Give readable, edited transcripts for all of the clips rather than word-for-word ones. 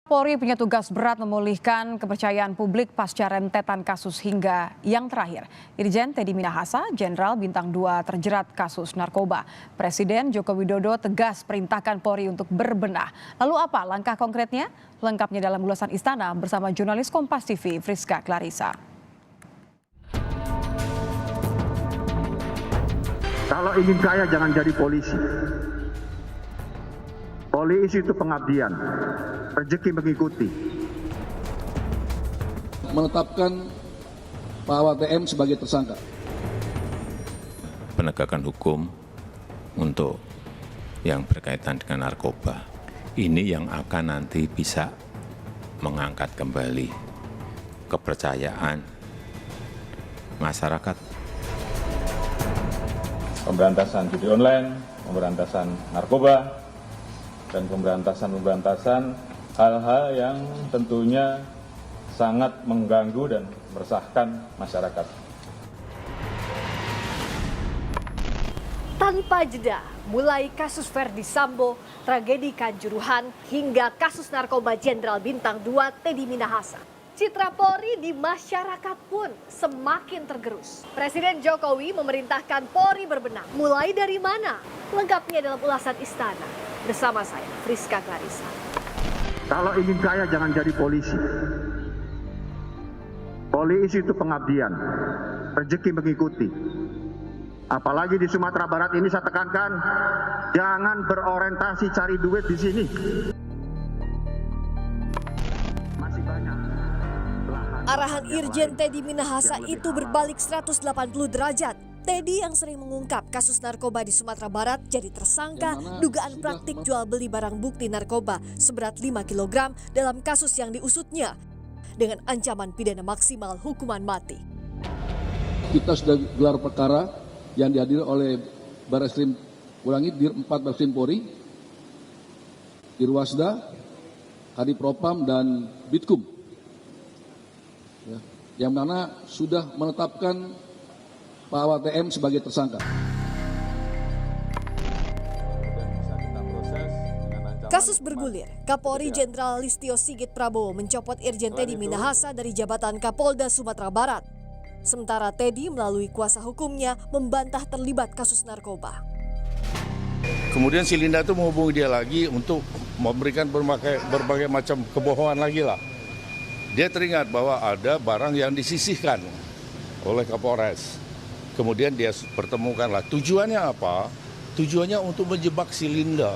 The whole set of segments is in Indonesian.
Polri punya tugas berat memulihkan kepercayaan publik pasca rentetan kasus hingga yang terakhir. Irjen Teddy Minahasa, Jenderal Bintang 2 terjerat kasus narkoba. Presiden Joko Widodo tegas perintahkan Polri untuk berbenah. Lalu apa langkah konkretnya? Lengkapnya dalam ulasan Istana bersama jurnalis Kompas TV Friska Clarissa. Kalau ingin kaya jangan jadi polisi. Polisi itu pengabdian, rezeki mengikuti. Menetapkan Pak WTM sebagai tersangka. Penegakan hukum untuk yang berkaitan dengan narkoba. Ini yang akan nanti bisa mengangkat kembali kepercayaan masyarakat. Pemberantasan judi online, pemberantasan narkoba, dan pemberantasan hal-hal yang tentunya sangat mengganggu dan meresahkan masyarakat. Tanpa jeda, mulai kasus Verdi Sambo, tragedi Kanjuruhan, hingga kasus narkoba Jenderal Bintang 2 Teddy Minahasa. Citra Polri di masyarakat pun semakin tergerus. Presiden Jokowi memerintahkan Polri berbenah. Mulai dari mana? Lengkapnya dalam ulasan Istana. Bersama saya, Friska Clarissa. Kalau ingin kaya jangan jadi polisi. Polisi itu pengabdian, rezeki mengikuti. Apalagi di Sumatera Barat ini saya tekankan, jangan berorientasi cari duit di sini. Masih banyak. Arahan Irjen Teddy Minahasa itu berbalik 180 derajat. Teddy yang sering mengungkap kasus narkoba di Sumatera Barat jadi tersangka dugaan praktik jual beli barang bukti narkoba seberat 5 kg dalam kasus yang diusutnya dengan ancaman pidana maksimal hukuman mati. Kita sudah gelar perkara yang dihadiri oleh Barreskrim Dir 4 Barreskrim Polri, Irwasda, Kadipropam dan Bitkum. Yang mana sudah menetapkan Pak WTM sebagai tersangka. Kasus bergulir, Kapolri Jenderal Listio Sigit Prabowo mencopot Irjen Teddy Minahasa dari jabatan Kapolda Sumatera Barat. Sementara Teddy melalui kuasa hukumnya membantah terlibat kasus narkoba. Kemudian si Linda itu menghubungi dia lagi untuk memberikan berbagai macam kebohongan lagi lah. Dia teringat bahwa ada barang yang disisihkan oleh Kapolres. Kemudian dia pertemukanlah. Tujuannya apa? Tujuannya untuk menjebak si Linda.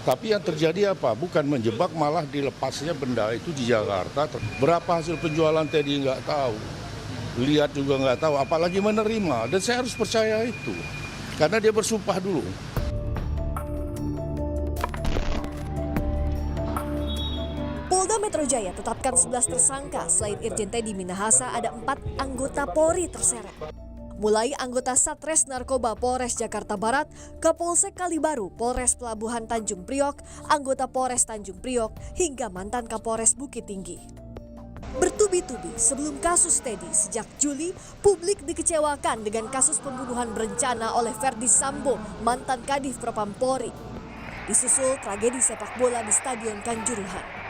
Tapi yang terjadi apa? Bukan menjebak, malah dilepasnya benda itu di Jakarta. Berapa hasil penjualan Teddy nggak tahu. Lihat juga nggak tahu, apalagi menerima. Dan saya harus percaya itu. Karena dia bersumpah dulu. Polda Metro Jaya tetapkan 11 tersangka. Selain Irjen Teddy Minahasa, ada 4 anggota Polri terseret. Mulai anggota Satres Narkoba Polres Jakarta Barat, Kapolsek Kalibaru, Polres Pelabuhan Tanjung Priok, anggota Polres Tanjung Priok, hingga mantan Kapolres Bukit Tinggi. Bertubi-tubi sebelum kasus Teddy sejak Juli, publik dikecewakan dengan kasus pembunuhan berencana oleh Verdi Sambo, mantan Kadif Propam Polri. Disusul tragedi sepak bola di Stadion Kanjuruhan.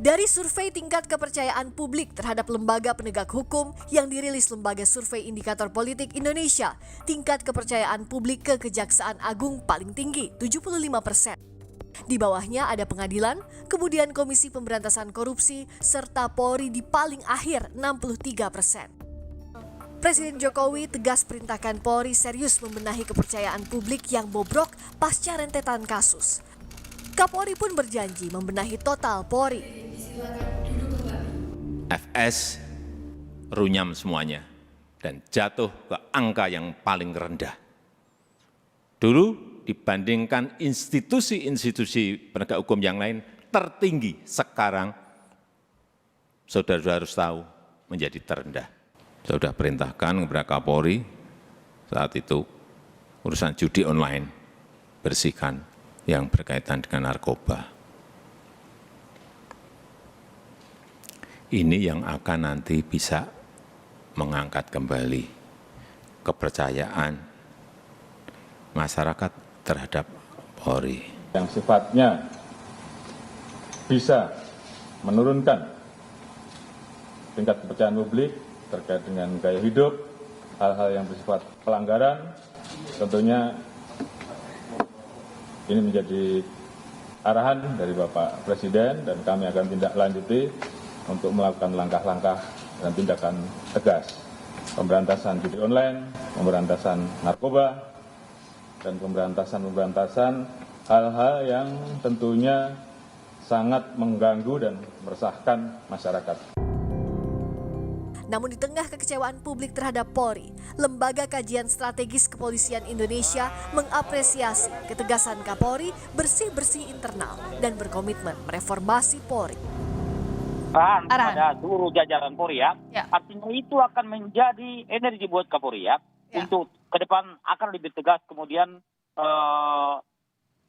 Dari survei tingkat kepercayaan publik terhadap lembaga penegak hukum yang dirilis Lembaga Survei Indikator Politik Indonesia, tingkat kepercayaan publik ke Kejaksaan Agung paling tinggi, 75%. Di bawahnya ada pengadilan, kemudian Komisi Pemberantasan Korupsi, serta Polri di paling akhir, 63%. Presiden Jokowi tegas perintahkan Polri serius membenahi kepercayaan publik yang bobrok pasca rentetan kasus. Kapolri pun berjanji membenahi total Polri. FS runyam semuanya dan jatuh ke angka yang paling rendah. Dulu dibandingkan institusi-institusi penegak hukum yang lain tertinggi, sekarang saudara-saudara harus tahu menjadi terendah. Saya sudah perintahkan kepada Kapolri saat itu urusan judi online bersihkan yang berkaitan dengan narkoba. Ini yang akan nanti bisa mengangkat kembali kepercayaan masyarakat terhadap Polri. Yang sifatnya bisa menurunkan tingkat kepercayaan publik terkait dengan gaya hidup, hal-hal yang bersifat pelanggaran. Tentunya ini menjadi arahan dari Bapak Presiden dan kami akan tindak lanjuti untuk melakukan langkah-langkah dan tindakan tegas. Pemberantasan judi online, pemberantasan narkoba, dan pemberantasan hal-hal yang tentunya sangat mengganggu dan meresahkan masyarakat. Namun di tengah kekecewaan publik terhadap Polri, Lembaga Kajian Strategis Kepolisian Indonesia mengapresiasi ketegasan Kapolri bersih-bersih internal dan berkomitmen mereformasi Polri. Pada seluruh jajaran Polri ya. Artinya itu akan menjadi energi buat Kapolri ya. Untuk ke depan akan lebih tegas kemudian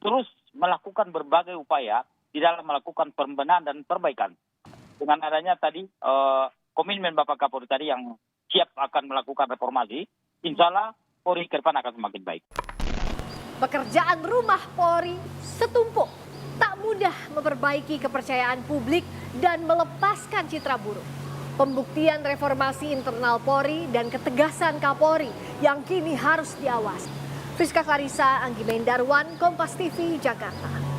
terus melakukan berbagai upaya di dalam melakukan pembenahan dan perbaikan. Dengan adanya tadi komitmen Bapak Kapolri tadi yang siap akan melakukan reformasi, insya Allah Polri ke depan akan semakin baik. Pekerjaan rumah Polri setumpuk, tak mudah memperbaiki kepercayaan publik dan melepaskan citra buruk. Pembuktian reformasi internal Polri dan ketegasan Kapolri yang kini harus diawasi. Friska Clarissa, Anggi Mendarwan, Kompas TV, Jakarta.